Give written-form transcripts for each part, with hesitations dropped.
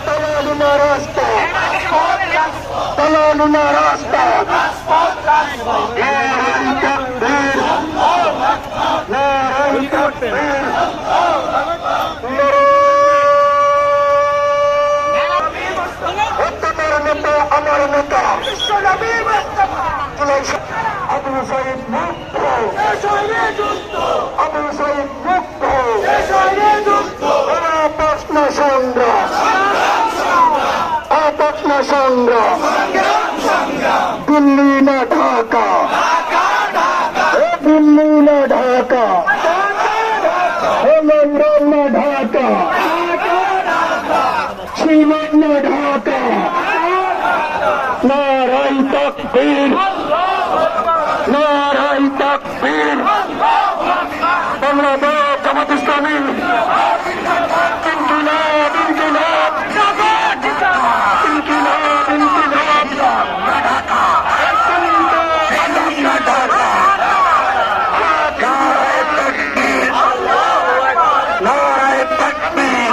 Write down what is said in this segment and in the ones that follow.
দালালুনা রাস্তা, দালালুনা রাস্তা, নারায়ে তাকবীর, নারায়ে তাকবীর, আমার নেতা আবু সাইদ মুক্ত, আবু সাইদ মুক্ত, প্রশ্ন সংগ্রাম, প্রশ্ন সংগ্রাম, দিল্লি না ঢাকা, দিল্লি না ঢাকা, লন্ডন না ঢাকা, সিলেট না ঢাকা, নারায়ে তাকবীর, নারায়ে তাকবীর, বাংলাদেশ জামাত ইসলামী ইনকিলাব, ইনকিলাব, ইনকিলাব, ইনকিলাব, ঢাকা, নারায়ে তাকবীর, নারায়ে তাকবীর,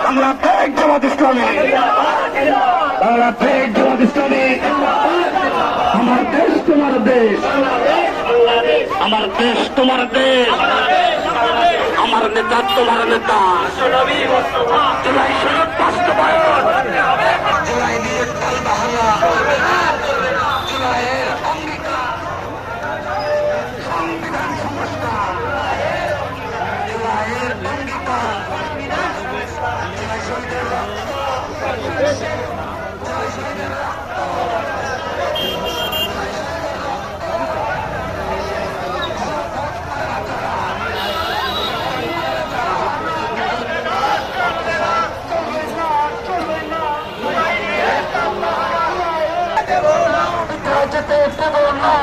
আমরা ফেক জামাত ইসলামী, আমরা ফেক জামাত ইসলামী, আমার দেশ তোমার দেশ, আমার দেশ তোমার দেশ, আমার নেতা তোমার নেতা, জুলাই সনদ বাস্তবায়ন, জুলাই নিয়ে তালবাহানা, জুলাইয়ের অঙ্গীকার, সংবিধান সংস্কার, জুলাইয়ের অঙ্গীকার, জুলাই শহীদের রক্ত, জুলাই শহীদের রক্ত, যেতে দেব না,